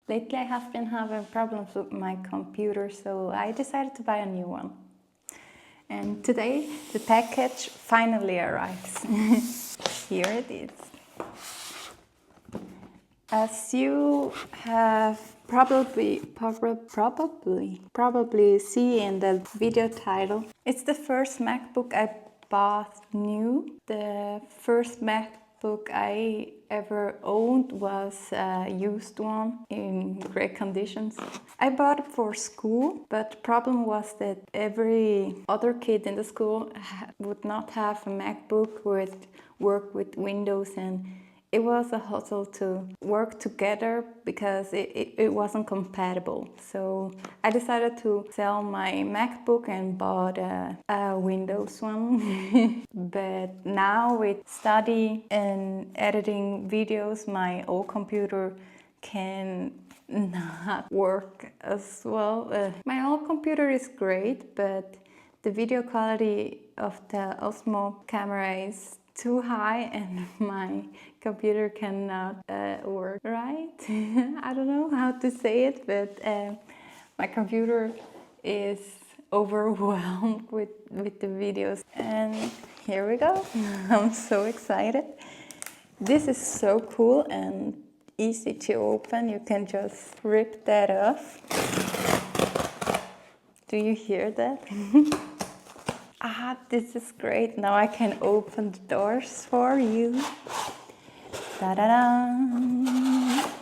Lately I have been having problems with my computer, so I decided to buy a new one. And today the package finally arrives. Here it is. As you have probably see in the video title, it's the first MacBook I bought new. The first MacBook I ever owned was a used one in great conditions. I bought it for school, but the problem was that every other kid in the school would not have a MacBook with work with Windows, and it was a hassle to work together because it wasn't compatible. So I decided to sell my MacBook and bought a Windows one. But now with study and editing videos, my old computer can not work as well. My old computer is great, but the video quality of the Osmo camera is too high and my computer cannot work right. I don't know how to say it, but my computer is overwhelmed with the videos. And here we go. I'm so excited. This is so cool and easy to open. You can just rip that off. Do you hear that? This is great. Now I can open the doors for you. Da-da-da,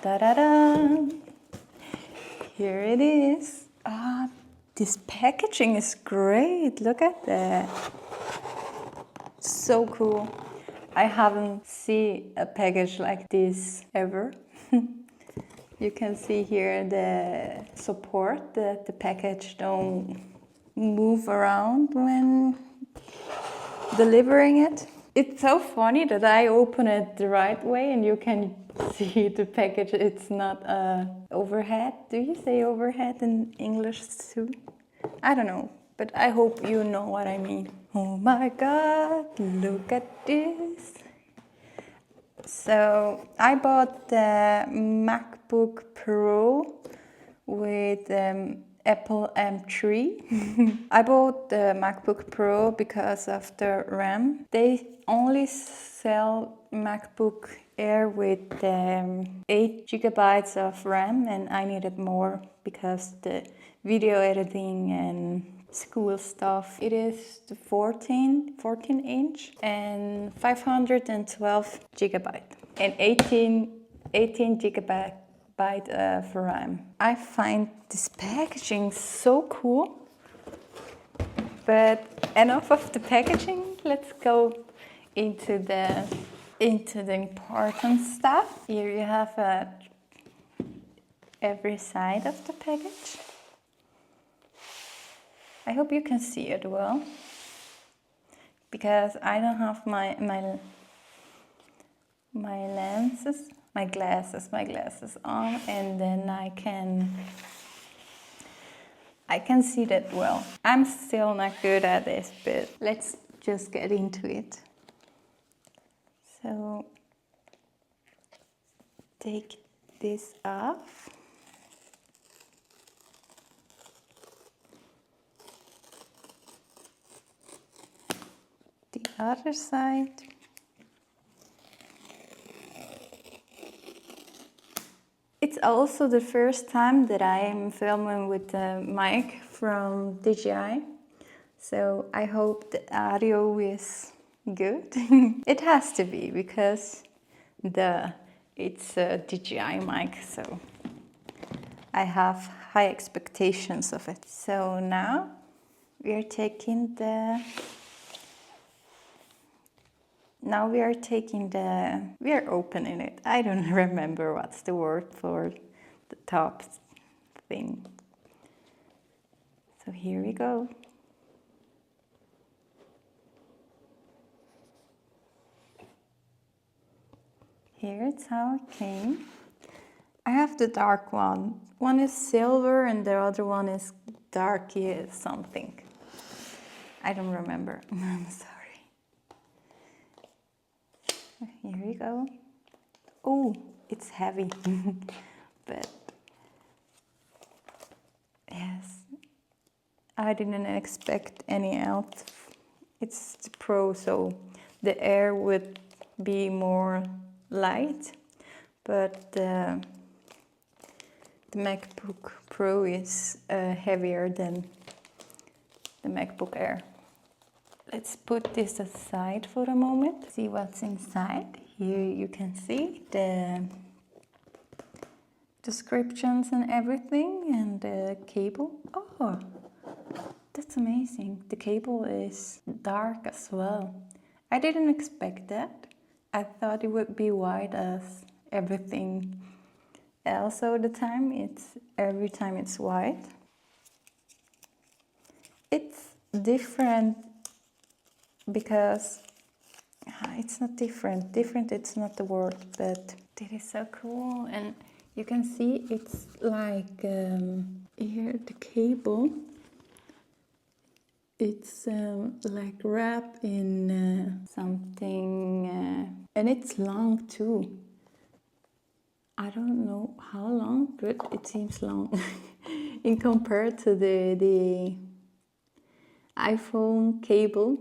da-da-da. Here it is. This packaging is great. Look at that. So cool. I haven't seen a package like this ever. You can see here the support that the package don't move around when delivering it. It's so funny that I open it the right way and you can see the package. It's not overhead. Do you say overhead in English too? I don't know, but I hope you know what I mean. Oh my God, look at this. So I bought the MacBook Pro with Apple M3. I bought the MacBook Pro because of the RAM. They only sell MacBook Air with 8 gigabytes of RAM, and I needed more because the video editing and school stuff. It is the 14 inch and 512 gigabyte and 18 gigabyte for RAM. I find this packaging so cool. But enough of the packaging. Let's go into the important stuff. Here you have every side of the package. I hope you can see it well, because I don't have my glasses on, and then I can see that well. I'm still not good at this, but let's just get into it. So take this off. The other side. It's also the first time that I am filming with the mic from DJI, so I hope the audio is good. It has to be, because it's a DJI mic, so I have high expectations of it. So now we are opening it. I don't remember what's the word for the top thing. So here we go. Here's how it came. I have the dark one. One is silver and the other one is dark something. I don't remember. I'm sorry. Here we go. Oh, it's heavy, but I didn't expect any else. It's the Pro, so the Air would be more light, but the MacBook Pro is heavier than the MacBook Air. Let's put this aside for a moment, see what's inside. Here you can see the descriptions and everything, and the cable. Oh, that's amazing. The cable is dark as well. I didn't expect that. I thought it would be white as everything else all the time. Every time it's white. It's different because it's not different. Different, it's not the word, but it is so cool. And you can see it's like here the cable. It's like wrapped in something, and it's long too. I don't know how long, but it seems long in compared to the iPhone cable.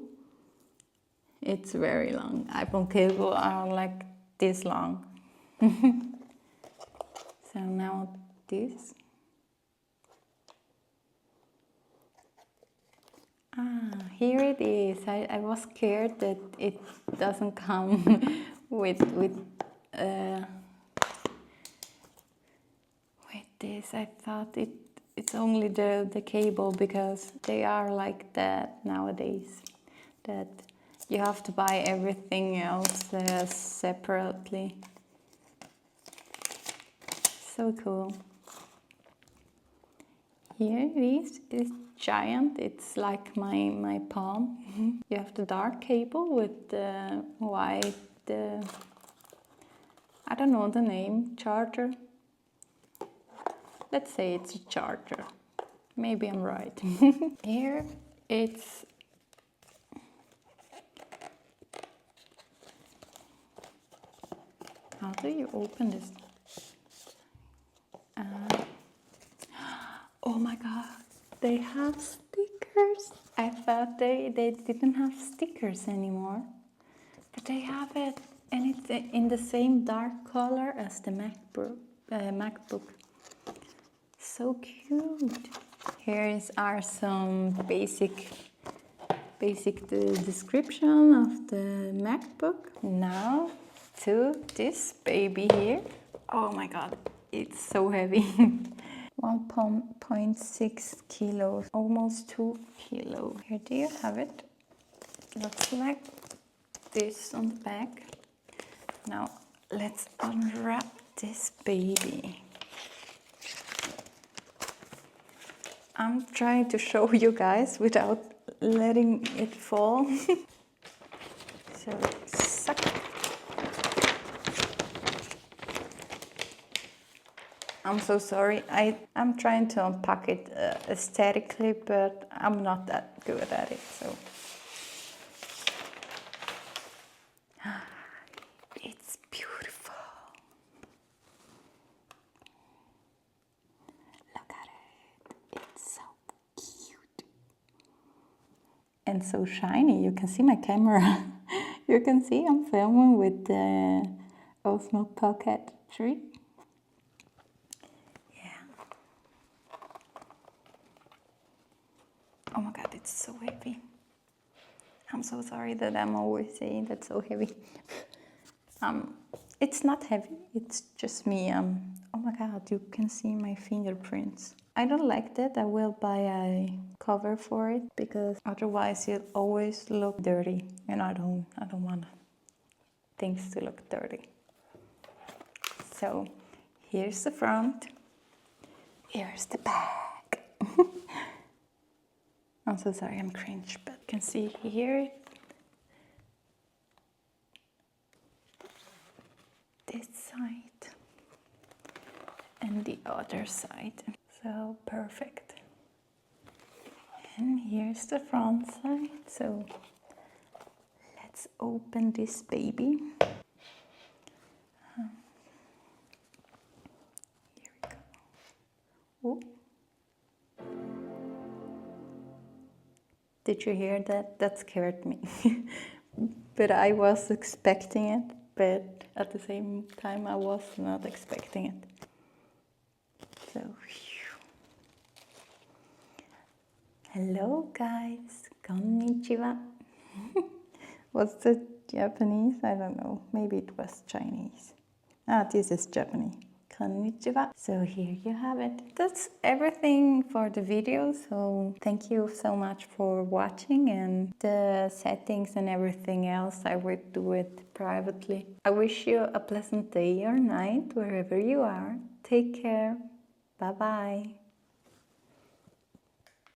It's very long. iPhone cable are like this long. So now this. Here it is. I was scared that it doesn't come with this. I thought it's only the cable, because they are like that nowadays, that you have to buy everything else separately. So cool. Here it is. It's giant. It's like my palm. You have the dark cable with the white, I don't know the name, charger. Let's say it's a charger. Maybe I'm right. Here it's how do you open this? Oh my god, they have stickers. I thought they didn't have stickers anymore, but they have it, and it's in the same dark color as the MacBook. So cute. Here are some basic description of the MacBook. Now to this baby here. Oh my god, it's so heavy. 1.6 kilos, almost 2 kilos. Here do you have it. Looks like this on the back. Now let's unwrap this baby. I'm trying to show you guys without letting it fall. So suck. I'm so sorry. I'm trying to unpack it aesthetically, but I'm not that good at it. So it's beautiful. Look at it. It's so cute and so shiny. You can see my camera. You can see I'm filming with the Osmo Pocket 3. Oh my god, it's so heavy. I'm so sorry that I'm always saying that's so heavy. It's not heavy, it's just me. Oh my god, you can see my fingerprints. I don't like that. I will buy a cover for it, because otherwise it'll always look dirty, and I don't want things to look dirty. So here's the front. Here's the back. I'm so sorry, I'm cringe, but you can see here this side and the other side. So perfect. And here's the front side. So let's open this baby. Here we go. Oh. Did you hear that? That scared me. But I was expecting it, but at the same time I was not expecting it. So, hello guys, konnichiwa. What's the Japanese? I don't know, maybe it was Chinese. This is Japanese. Konnichiwa. So here you have it. That's everything for the video. So thank you so much for watching, and the settings and everything else I will do it privately. I wish you a pleasant day or night wherever you are. Take care. Bye bye.